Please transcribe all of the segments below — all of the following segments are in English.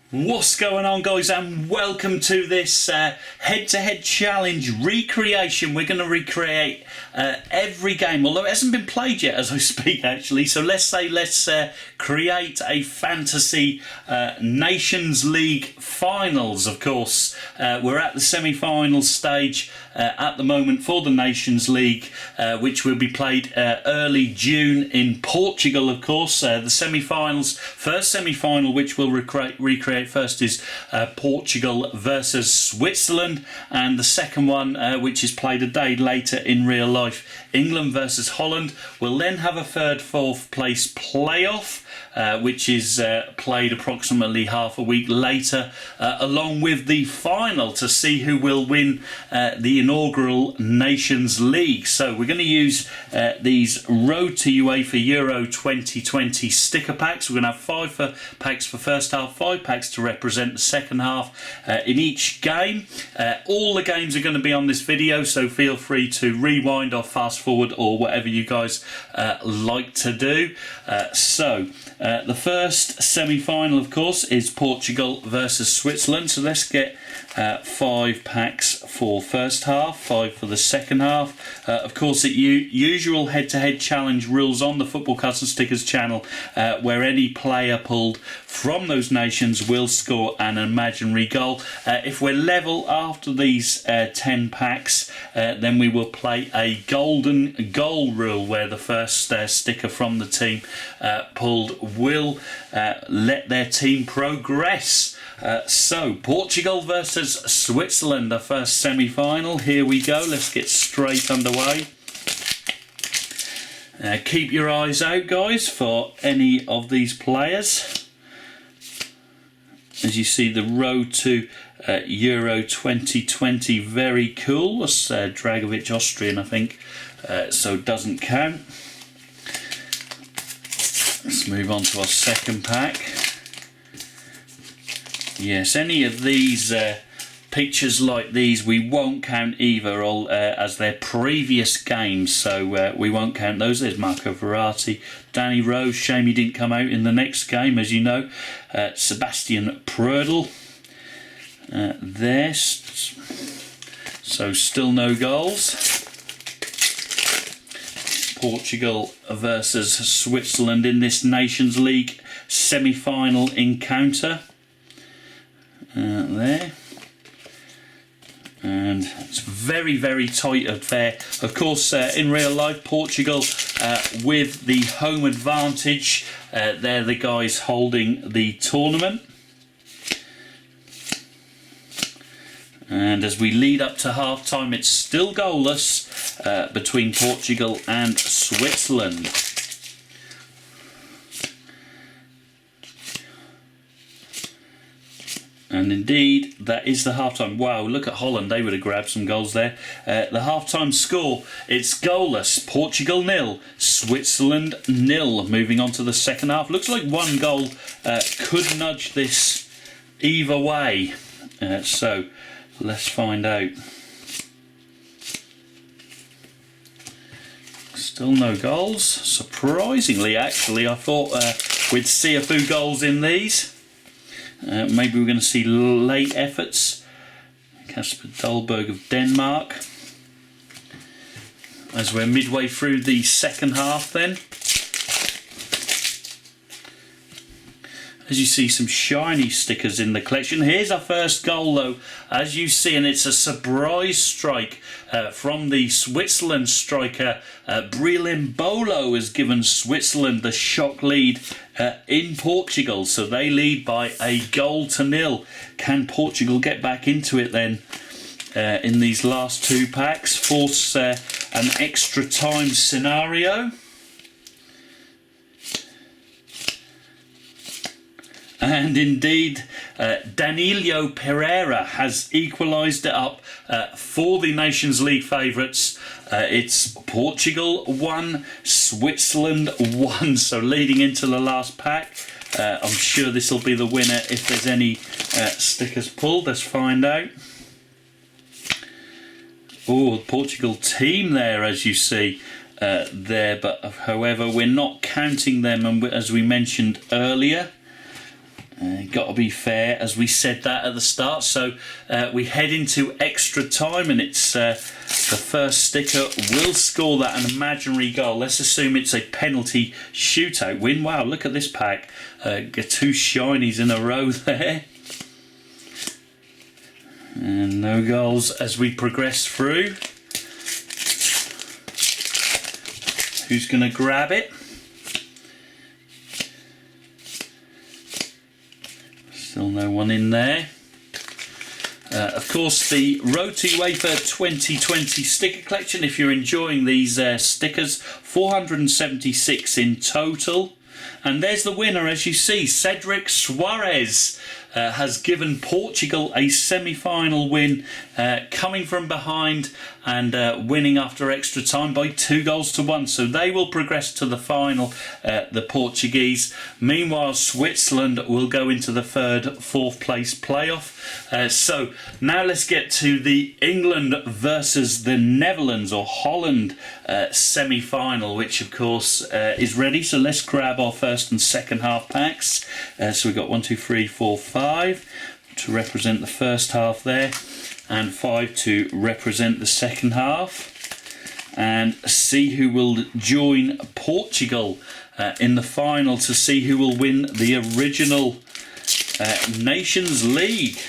What's going on, guys, and welcome to this head-to-head challenge recreation. We're going to recreate every game, although it hasn't been played yet as I speak, actually. So let's create a fantasy Nations League finals. Of course, we're at the semi-final stage at the moment for the Nations League, which will be played early June in Portugal. Of course, the semi-finals, first semi-final which we'll recreate first is Portugal versus Switzerland, and the second one, which is played a day later in real life, England versus Holland. We'll then have a third, fourth place playoff, which is played approximately half a week later, along with the final to see who will win the inaugural Nations League. So we're going to use these Road to UEFA Euro 2020 sticker packs. We're going to have 5 packs for first half, 5 packs to represent the second half in each game. All the games are going to be on this video, so feel free to rewind or fast forward or whatever you guys like to do. The first semi-final, of course, is Portugal versus Switzerland. So let's get 5 packs for first half, 5 for the second half. Of course, the usual head-to-head challenge rules on the Football Cards and Stickers channel, where any player pulled from those nations will score an imaginary goal. If we're level after these 10 packs, then we will play a golden goal rule, where the first sticker from the team pulled will let their team progress. So Portugal versus Switzerland, the first semi-final. Here we go. Let's get straight underway. Keep your eyes out, guys, for any of these players. As you see, the road to Euro 2020, very cool. That's Dragovic, Austrian, I think, so doesn't count. Let's move on to our second pack. Yes, any of these pictures like these we won't count either, as their previous games, so we won't count those. There's Marco Verratti, Danny Rose, shame he didn't come out in the next game, as you know. Sebastian Prödl there, so still no goals. Portugal versus Switzerland in this Nations League semi-final encounter. There, and it's very, very tight affair. Of course, in real life, Portugal with the home advantage. They're the guys holding the tournament. And as we lead up to half-time, it's still goalless between Portugal and Switzerland. And indeed, that is the half-time. Wow, look at Holland. They would have grabbed some goals there. The half-time score, it's goalless. Portugal 0, Switzerland 0. Moving on to the second half. Looks like one goal could nudge this either way. So let's find out. Still no goals. Surprisingly, actually, I thought we'd see a few goals in these. Maybe we're going to see late efforts. Kasper Dolberg of Denmark. As we're midway through the second half then. As you see, some shiny stickers in the collection. Here's our first goal, though, as you see, and it's a surprise strike from the Switzerland striker. Breel Mbolo has given Switzerland the shock lead in Portugal, so they lead by a goal to 0. Can Portugal get back into it then in these last 2 packs, force an extra time scenario? And indeed, Danilo Pereira has equalised it up for the Nations League favourites. It's Portugal 1, Switzerland 1. So leading into the last pack, I'm sure this will be the winner if there's any stickers pulled. Let's find out. Oh, the Portugal team there, as you see there. But however, we're not counting them, and as we mentioned earlier, Got to be fair, as we said that at the start. So we head into extra time, and it's the first sticker will score that an imaginary goal. Let's assume it's a penalty shootout win. Wow, look at this pack. Get two shinies in a row there. And no goals as we progress through. Who's going to grab it? Still no one in there. Of course, the Road to UEFA 2020 sticker collection. If you're enjoying these stickers, 476 in total. And there's the winner, as you see, Cedric Suarez. Has given Portugal a semi-final win, coming from behind and winning after extra time by 2-1. So they will progress to the final, the Portuguese. Meanwhile, Switzerland will go into the fourth place playoff. So now let's get to the England versus the Netherlands or Holland semi-final, which of course is ready. So let's grab our first and second half packs. So we've got 1, 2, 3, 4, 5 to represent the first half there, and 5 to represent the second half, and see who will join Portugal in the final to see who will win the original Nations League.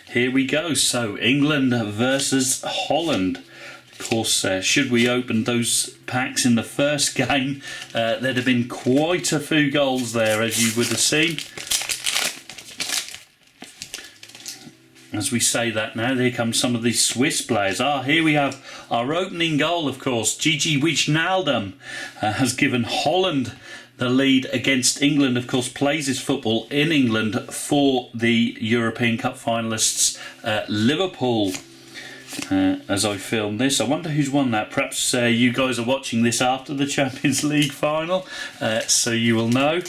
Here we go. So England versus Holland. Of course, should we open those packs in the first game, there'd have been quite a few goals there, as you would have seen. As we say that now, here come some of these Swiss players. Here we have our opening goal, of course. Gigi Wijnaldum has given Holland the lead against England. Of course, plays his football in England for the European Cup finalists, Liverpool. As I film this, I wonder who's won that. Perhaps you guys are watching this after the Champions League final, so you will know.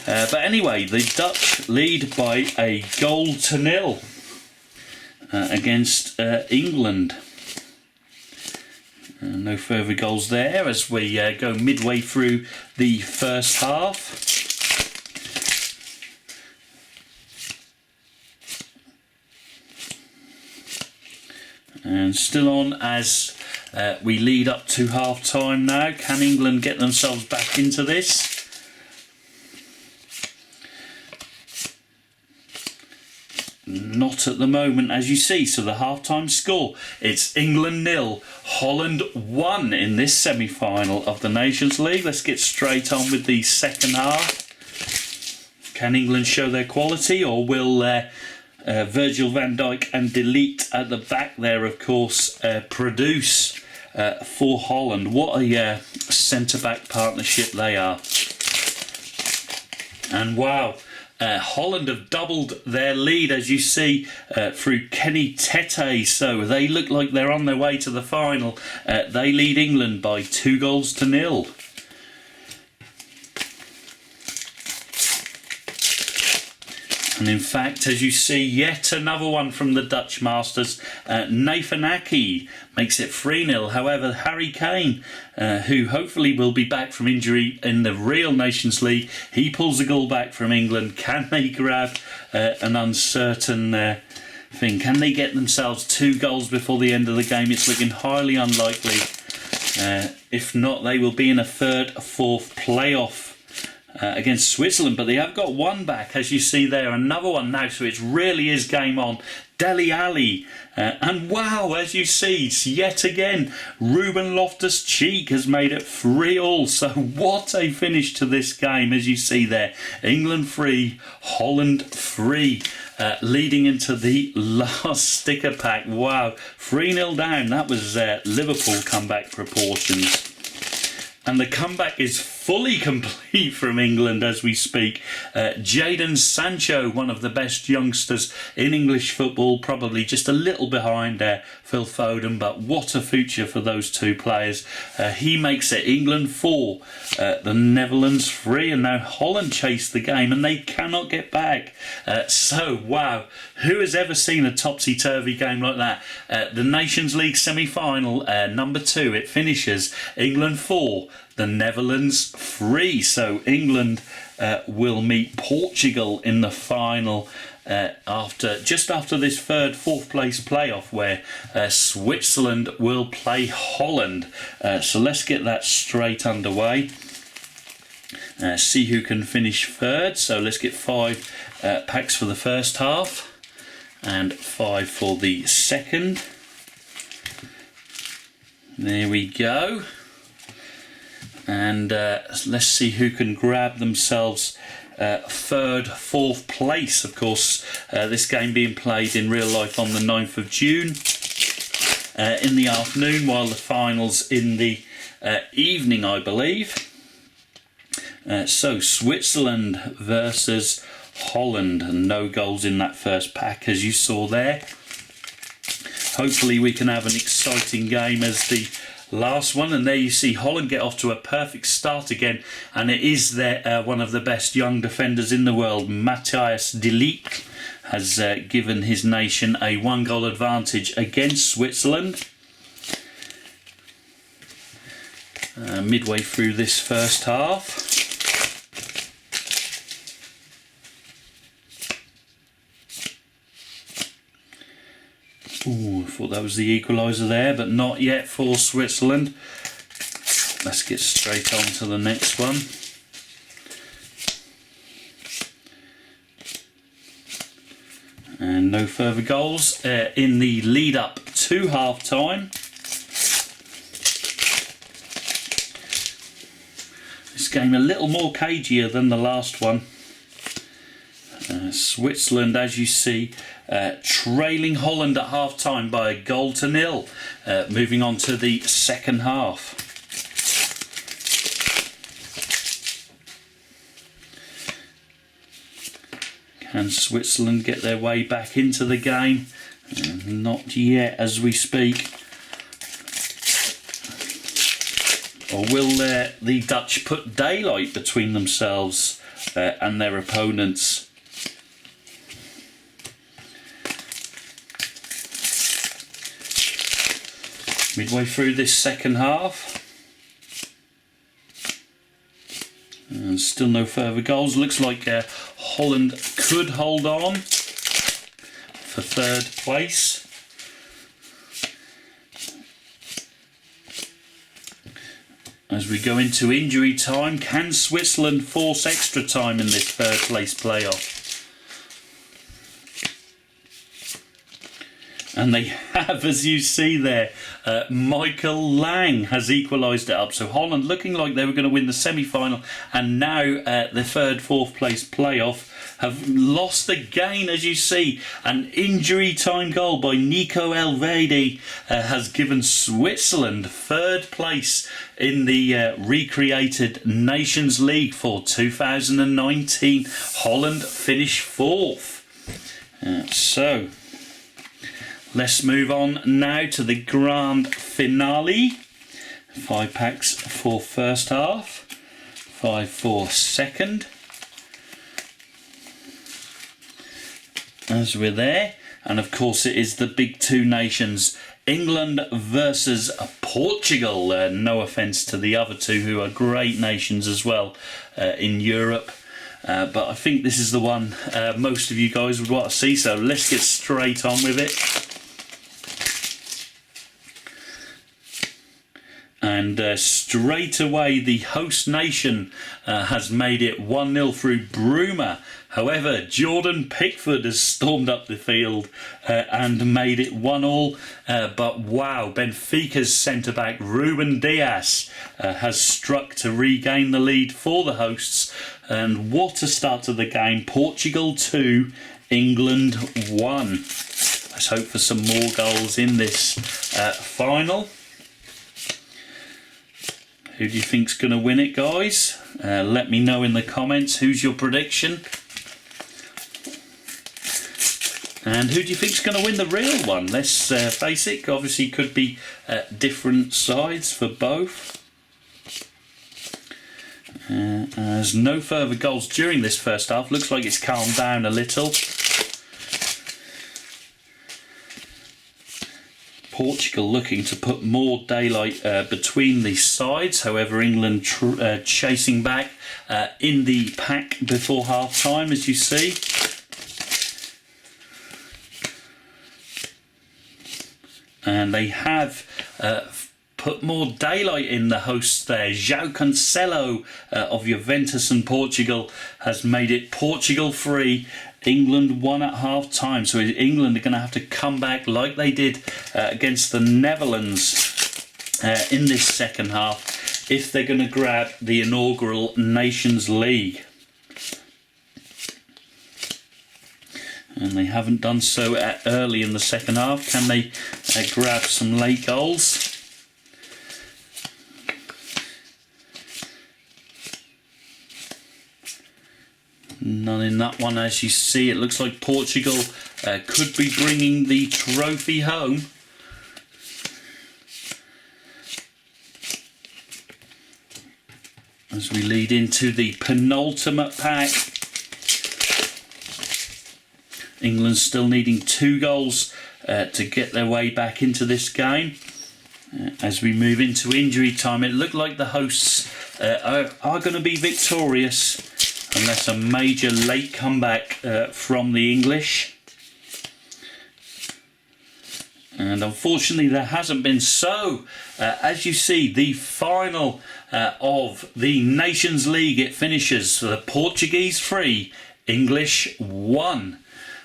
But anyway, the Dutch lead by 1-0 against England. No further goals there as we go midway through the first half. And still on as we lead up to half time now. Can England get themselves back into this? Not at the moment, as you see. So the half-time score, it's England 0, Holland 1 in this semi-final of the Nations League. Let's get straight on with the second half. Can England show their quality, or will Virgil van Dijk and De Ligt at the back there, of course, produce for Holland? What a centre-back partnership they are. And wow, Holland have doubled their lead, as you see, through Kenny Tete. So they look like they're on their way to the final. They lead England by 2-0. And in fact, as you see, yet another one from the Dutch Masters. Nathan Ake makes it 3-0. However, Harry Kane, who hopefully will be back from injury in the real Nations League, he pulls a goal back from England. Can they grab an uncertain thing? Can they get themselves 2 goals before the end of the game? It's looking highly unlikely. If not, they will be in a third, fourth playoff against Switzerland, but they have got one back, as you see there, another one now, so it really is game on. Dele Alli, and wow, as you see, yet again, Ruben Loftus-Cheek has made it 3-3. So what a finish to this game, as you see there. England 3, Holland 3, leading into the last sticker pack. Wow, 3-0 down. That was Liverpool comeback proportions. And the comeback is fully complete from England as we speak. Jadon Sancho, one of the best youngsters in English football, probably just a little behind Phil Foden, but what a future for those two players. He makes it England 4, the Netherlands 3, and now Holland chase the game and they cannot get back. So, wow, who has ever seen a topsy-turvy game like that? The Nations League semi-final, number 2, it finishes England 4, the Netherlands 3. So England will meet Portugal in the final just after this fourth place playoff, where Switzerland will play Holland. So let's get that straight underway. See who can finish third. So let's get 5 packs for the first half and 5 for the second. There we go. And let's see who can grab themselves third, fourth place. Of course, this game being played in real life on the 9th of June in the afternoon, while the finals in the evening, I believe. So Switzerland versus Holland, and no goals in that first pack, as you saw there. Hopefully we can have an exciting game as the last one. And there you see Holland get off to a perfect start again, and it is their one of the best young defenders in the world, Matthias de Ligt, has given his nation a 1-goal advantage against Switzerland. Midway through this first half. Ooh, I thought that was the equaliser there, but not yet for Switzerland. Let's get straight on to the next one. And no further goals in the lead up to half time. This game a little more cagier than the last one. Switzerland, as you see, trailing Holland at half time by 1-0. Moving on to the second half. Can Switzerland get their way back into the game? Not yet as we speak. Or will the Dutch put daylight between themselves and their opponents? Midway through this second half, and still no further goals. Looks like Holland could hold on for third place. As we go into injury time, can Switzerland force extra time in this third place playoff? And they have, as you see there. Michael Lang has equalised it up. So Holland looking like they were going to win the semi-final, and now the third, fourth place playoff have lost again, as you see. An injury time goal by Nico Elvedi has given Switzerland third place in the recreated Nations League for 2019. Holland finished fourth. So let's move on now to the grand finale. 5 packs for first half, 5 for second. As we're there, and of course it is the big two nations, England versus Portugal. No offence to the other two, who are great nations as well in Europe. But I think this is the one most of you guys would want to see, so let's get straight on with it. And straight away the host nation has made it 1-0 through Bruma. However, Jordan Pickford has stormed up the field and made it 1-1. But wow, Benfica's centre-back Ruben Dias has struck to regain the lead for the hosts. And what a start to the game. Portugal 2, England 1. Let's hope for some more goals in this final. Who do you think's going to win it, guys? Let me know in the comments. Who's your prediction? And who do you think's going to win the real one? Let's face it, obviously could be different sides for both. There's no further goals during this first half. Looks like it's calmed down a little. Portugal looking to put more daylight between the sides. However, England chasing back in the pack before half time, as you see. And they have put more daylight in the hosts there. João Cancelo of Juventus and Portugal has made it Portugal 3, England 1 at half time. So England are going to have to come back like they did against the Netherlands in this second half if they're going to grab the inaugural Nations League. And they haven't done so early in the second half. Can they grab some late goals? None in that one, as you see. It looks like Portugal could be bringing the trophy home. As we lead into the penultimate pack. England still needing 2 goals to get their way back into this game. As we move into injury time, it looked like the hosts are going to be victorious unless a major late comeback from the English. And unfortunately there hasn't been so. As you see, the final of the Nations League, it finishes for the Portuguese 3, English 1.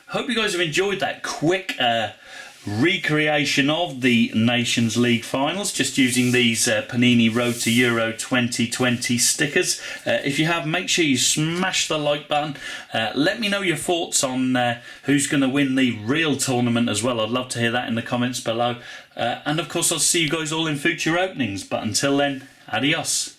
Hope you guys have enjoyed that quick recreation of the Nations League finals, just using these Panini Road to Euro 2020 stickers. If you have, make sure you smash the like button. Let me know your thoughts on who's going to win the real tournament as well. I'd love to hear that in the comments below. And of course, I'll see you guys all in future openings. But until then, adios.